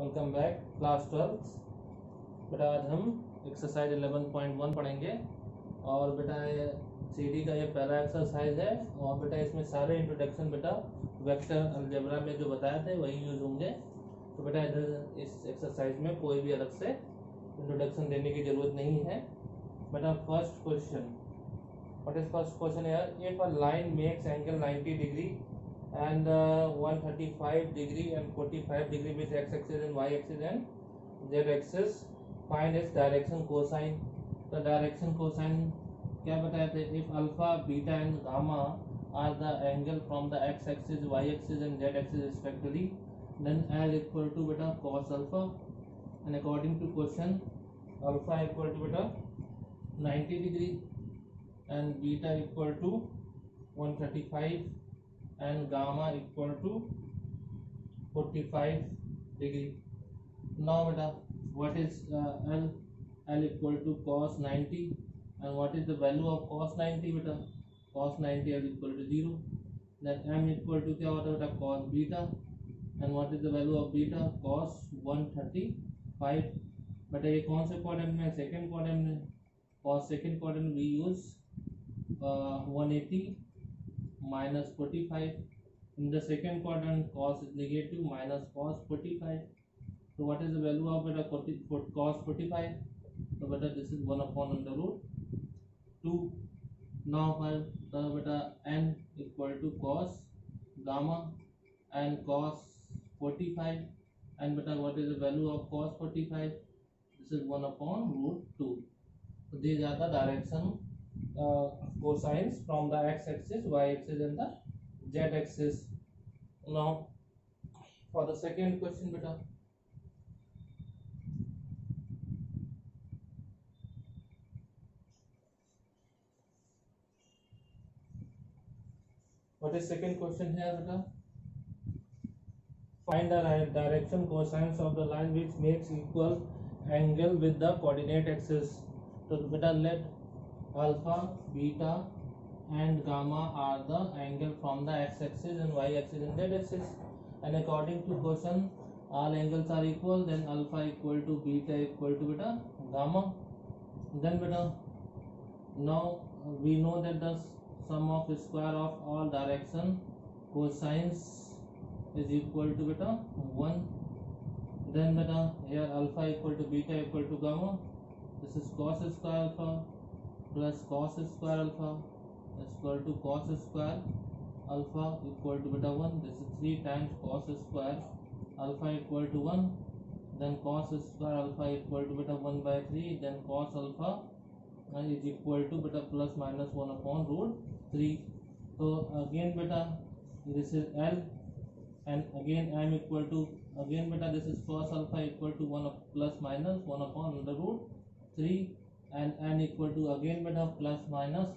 Welcome back class 12। बेटा आज हम एक्सरसाइज 11.1 पढ़ेंगे और बेटा CD का ये पहला एक्सरसाइज है और बेटा इसमें सारे इंट्रोडक्शन बेटा वेक्टर अलजेब्रा में जो बताए थे वही यूज होंगे। तो बेटा इधर इस एक्सरसाइज में कोई भी अलग से इंट्रोडक्शन देने की जरूरत नहीं है। बेटा first question, what is first question यार? If a line makes angle 90 degree and 135 degree and 45 degree with x axis and y axis and z axis, find its direction cosine। तो डायरेक्शन कोसाइन क्या बताए थे? If alpha beta and gamma are the angle from the x axis y axis and z axis respectively, then L equal to बेटा cos alpha, and according to question alpha equal to बेटा 90 degree and beta equal to 135 and gamma equal to 45 degree. Now beta what is L? L equal to cos 90, and what is the value of cos 90 beta? Cos 90 L equal to 0. Then M equal to क्या होता है बेटा? cos beta, and what is the value of beta? cos 135. But ये कौन से quadrant में? Second quadrant में। cos second quadrant we use 180 minus 45. In the second quadrant cos is negative minus cos 45. So what is the value of beta cos 45? So beta this is 1 upon under root 2. Now the beta n equal to cos gamma and cos 45, and beta what is the value of cos 45? This is 1 upon root 2. So these are the direction cosines from the x axis, y axis and the z axis. Now for the second question beta, what is second question here beta? Find the direction cosines of the line which makes equal angle with the coordinate axis. So beta let alpha, beta and gamma are the angle from the x axis and y axis and z axis, and according to question all angles are equal, then alpha equal to beta equal to beta gamma. Then beta now we know that the sum of square of all direction cosines is equal to beta 1. Then beta here alpha equal to beta equal to gamma, this is cos square alpha plus cos square alpha is equal to cos square alpha equal to beta 1. This is 3 times cos square alpha equal to 1. Then cos square alpha equal to beta 1 by 3. Then cos alpha is equal to beta plus minus 1 upon root 3. So again beta this is L, and again M equal to again beta this is cos alpha equal to 1 plus minus 1 upon under root 3, and n equal to again beta plus minus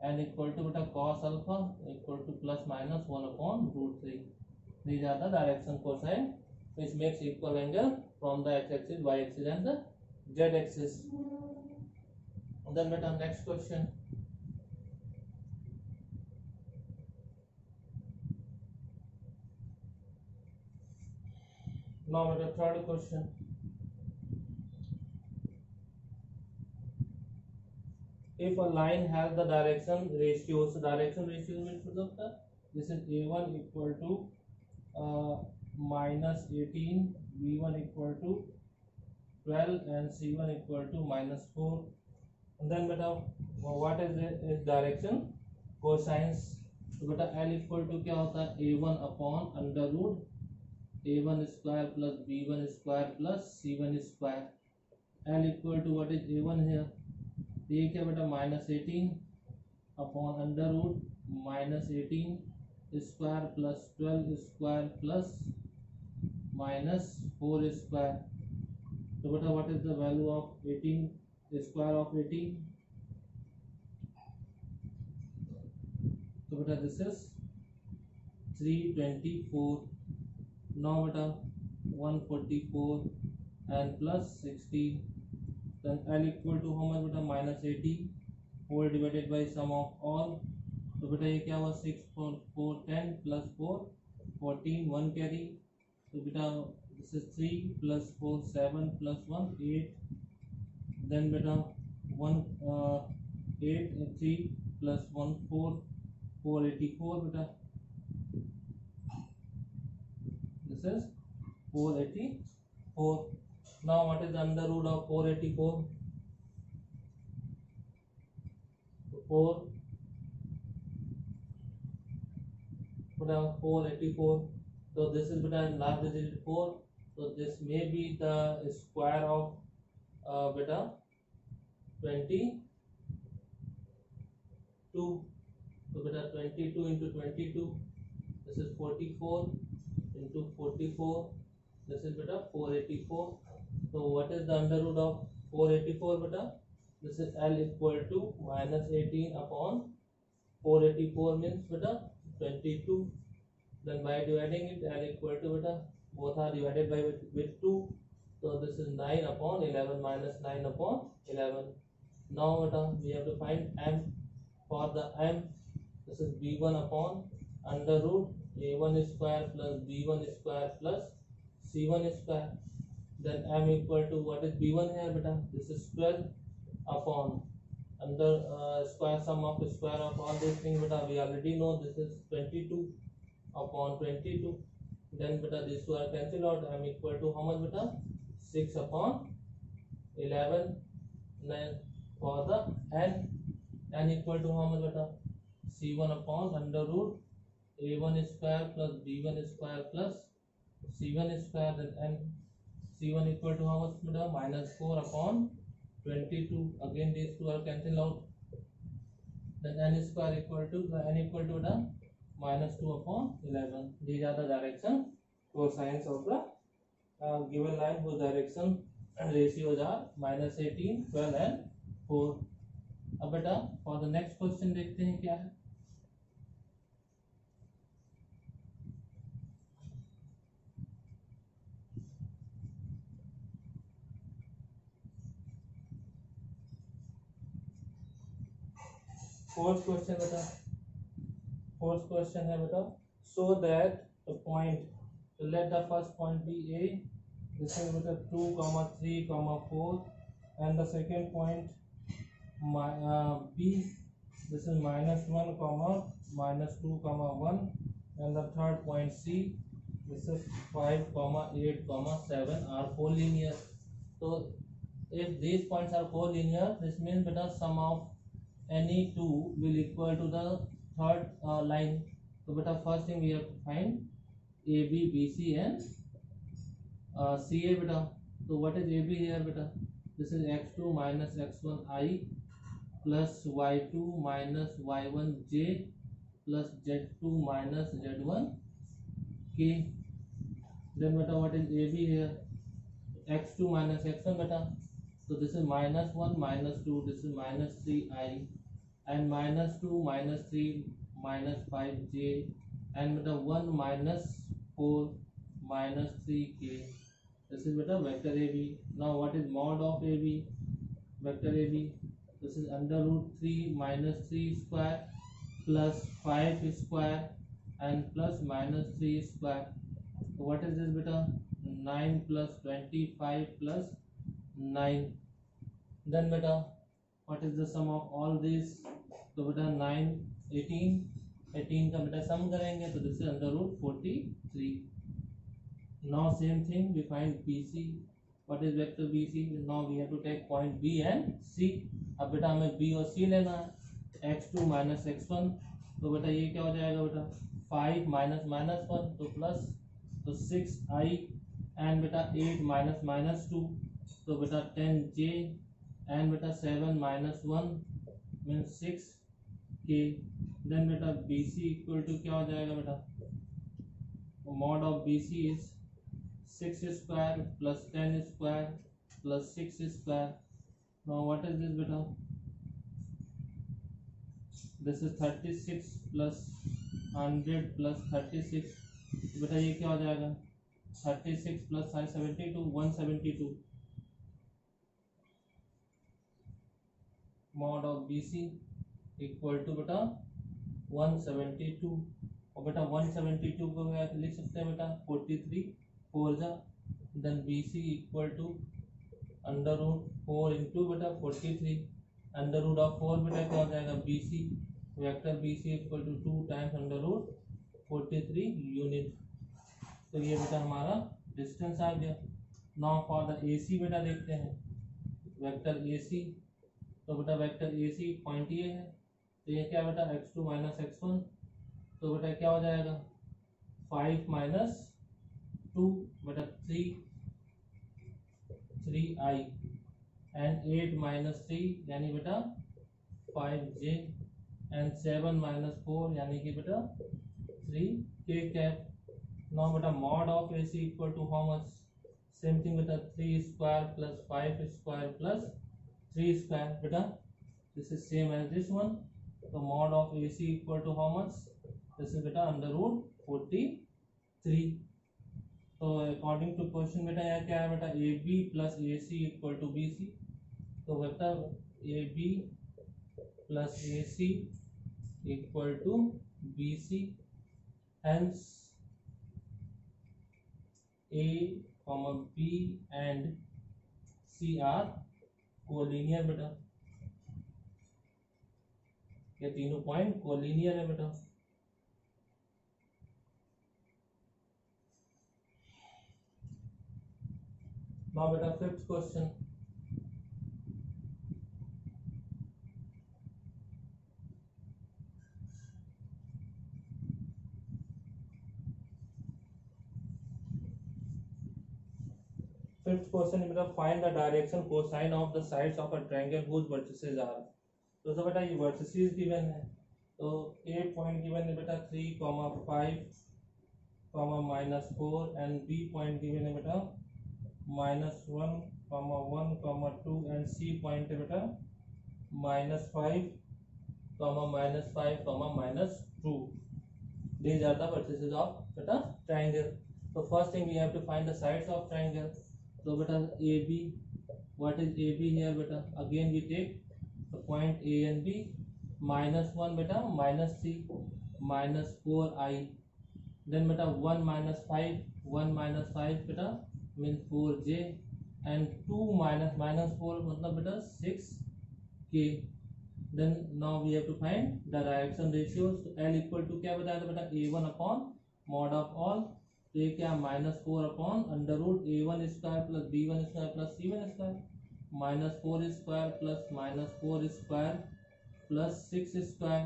n equal to beta cos alpha equal to plus minus 1 upon root 3. These are the direction cosine which makes equal angle from the x axis, y axis and the z axis. Then beta next question, now beta third question. If a line has the direction ratios, direction ratio means this is a1 equal to minus 18, b1 equal to 12 and c1 equal to minus 4. And then beta what is the direction cosines? तो बेटा L equal to क्या होता है? a1 upon under root a1 square plus b1 square plus c1 square. L equal to what is a1 here? ये क्या बेटा? Minus 18 upon under root minus 18 square plus 12 square plus minus 4 square. तो बेटा what is the value of 18 square of 18? तो बेटा this is 324. Now बेटा 144 and plus 16. Then L equal to how much beta? minus 80 whole divided by sum of all. तो बेटा ये क्या हुआ? 6 4 4 10 plus 4 14 1 carry. तो बेटा this is 3 plus 4 7 plus 1 8, then beta 1 8 and 3 plus 1 4 484 beta, this is 484. Now what is the under root of 484? 4 beta 484. So this is beta large digit 4. So this may be the square of beta 22. So beta 22 into 22. This is 44 into 44. This is beta 484. So what is the under root of 484 beta? This is L equal to minus 18 upon 484 means beta 22. Then by dividing it, L equal to beta, both are divided by with 2. So this is 9 upon 11 minus 9 upon 11. Now beta, we have to find M. For the M, this is B1 upon under root A1 square plus B1 square plus C1 square. Then M equal to, what is B1 here beta? This is 12 upon under square sum of square of all these things beta, we already know this is 22 upon 22. Then beta these two are cancelled out. M equal to how much beta? 6 upon 11. Then for the N equal to how much beta? C1 upon under root A1 square plus B1 square plus C1 square. Then N C1 equal to how much beta? Minus 4 upon 22. Again these two are cancelled out. Then N square equal to beta minus 2 upon 11. These are the direction cosines of the given line whose direction and ratios are minus 18, 12 and 4. अब बेटा for the next question देखते हैं क्या है. Fourth question बेटा, fourth question है बेटा, so that the point, let the first point be A, this is बेटा 2, 3, 4 and the second point B, this is minus 1, minus 2, 1, and the third point C, this is 5, 8, 7 are collinear. So if these points are collinear, this means beta sum of any two will equal to the third line. So beta first thing we have to find AB, BC and CA beta. So what is AB here beta? This is x2 minus x1 I plus y2 minus y1 j plus z2 minus z1 k. Then beta what is AB here? x2 minus x1 beta. So this is minus 1 minus 2, this is minus 3i and minus 2 minus 3 minus 5j and beta 1 minus 4 minus 3k. This is beta vector AB. Now what is mod of AB? Vector AB, this is under root 3 minus 3 square plus 5 square and plus minus 3 square. So what is this beta? 9 plus 25 plus 9. Then beta what is the sum of all these? So beta 9 18 का beta sum करेंगे तो this is under root 43. Now same thing we find BC. What is vector BC? Now we have to take point B and C. अब बेटा हमें B और C लेना है. x2 minus x1, तो बेटा ये क्या हो जाएगा बेटा? 5 minus minus 1 तो प्लस, तो 6i and बेटा 8 minus minus 2 तो बेटा 10j and बेटा 7 minus 1 means 6k. Then बेटा BC equal to क्या हो जाएगा बेटा? Mod of BC is 6 square plus 10 square plus 6 square. Now what is this beta? This is 36 plus 100 plus 36. बेटा ये क्या हो जाएगा? 36 plus 72 172. Mod of BC equal to बेटा 172. और बेटा 172 को लिख सकते हैं बेटा 43 4 जा then B C equal to under root 4 into बेटा 43 अंडर रूट ऑफ 4 बेटा क्या हो जाएगा B C vector B C equal to 2 times under root 43 unit. तो ये बेटा हमारा डिस्टेंस आ गया। Now for the A C बेटा देखते हैं वेक्टर ए सी। तो बेटा वेक्टर ए सी पॉइंट ये है, तो ये क्या बेटा x2 माइनस x1, तो बेटा क्या हो जाएगा 5 माइनस 2 बेटा 3i एंड 8 माइनस 3 यानी बेटा 5j एंड 7 माइनस 4 यानी कि बेटा 3k कैप। नाउ बेटा mod of A C equal to how much, same thing बेटा 3 square plus 5 square plus 3 square बेटा this is same as this one. तो mod of A C equal to how much, this is बेटा under root 43। तो according to question बेटा यहाँ क्या है बेटा A B plus A C equal to B C. तो vector A B plus A C equal to B C, hence A comma B and C are collinear बेटा, ये तीनों पॉइंट कोलिनियर है बेटा। नाउ बेटा फिफ्थ क्वेश्चन, फिफ्थ क्वेश्चन बेटा find the direction cosine of the sides of a triangle whose vertices are. तो सब बेटा ये वर्टिसेस गिवन है, तो ए पॉइंट गिवन है बेटा 3, 5, -4 एंड बी पॉइंट गिवन है बेटा -1, 1, 2 एंड सी पॉइंट है बेटा -5, -5, -2। These are the vertices of beta triangle. So first thing we have to find the sides of triangle. So beta AB, what is AB here beta? Again we take the point A and B, -1 beta -3, -4i, then beta 1 minus 5, 1 minus 5 beta means 4j and 2 minus 4 मतलब beta 6k। Then now we have to find the direction ratios। तो L equal to क्या बताया था बेटा A1 upon mod of all, तो ये क्या -4 upon under root A1 square plus B1 square plus C1 square, -4 square plus -4 square plus 6 square.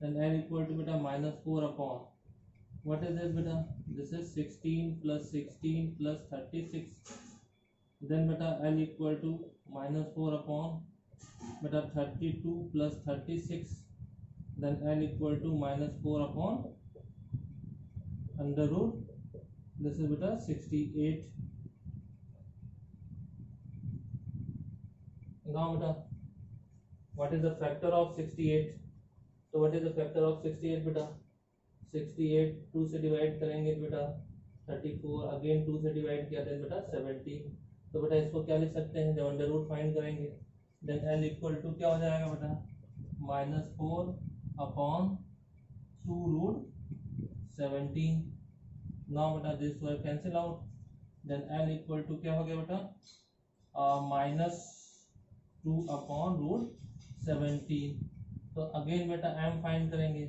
then L equal to बेटा -4 upon what is this beta, this is 16 plus 16 plus 36। then beta L equal to -4 upon बेटा 32 plus 36, then L equal to -4 upon under root this is बेटा 68। now बेटा what is the factor of 68, तो what is the factor of 68 बेटा 68 2 से divide करेंगे बेटा 34, again 2 से divide किया था बेटा 70। तो बेटा इसको क्या लिख सकते हैं जब अंडर रूट फाइंड करेंगे, देन L इक्वल टू क्या हो जाएगा बेटा -4 अपॉन 2 रूट 17। नाउ बेटा this were cancel out, then L equal to क्या हो गया बेटा -2 अपॉन रूट 17। तो अगेन बेटा M फाइंड करेंगे,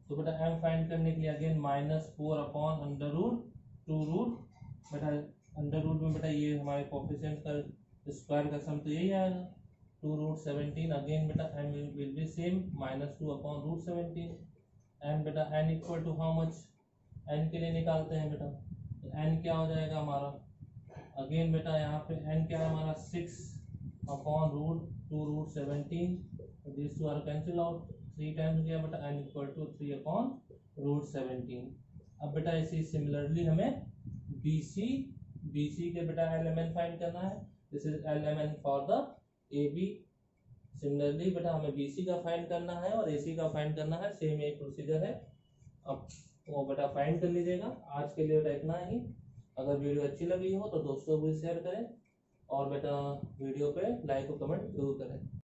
तो बेटा M फाइंड करने के लिए again -4 upon under root 2 root बेटा अंडर रूट में बेटा ये हमारे कोफिशिएंट का स्क्वायर का सम तो यही आएगा 2 रूट 17। अगेन बेटा M will be same -2 upon root 17 and बेटा N equal to how much, N के लिए निकालते हैं बेटा, तो N क्या हो जाएगा हमारा, अगेन बेटा यहाँ पे N क्या है हमारा 6 upon root 2 root 17, this two are cancel out, 3 times गया बेटा N equal to 3 upon root 17। अब बेटा इसी सिमिलरली हमें BC के बेटा एलिमेंट फाइंड करना है, this is element for the AB। Similarly बेटा हमें BC का फाइंड करना है और AC का फाइंड करना है, सेम एक प्रोसीजर है। अब वो बेटा फाइंड कर लीजिएगा। आज के लिए बेटा इतना ही। अगर वीडियो अच्छी लगी हो तो दोस्तों को भी शेयर करें और बेटा वीडियो पे लाइक और कमेंट जरूर करें।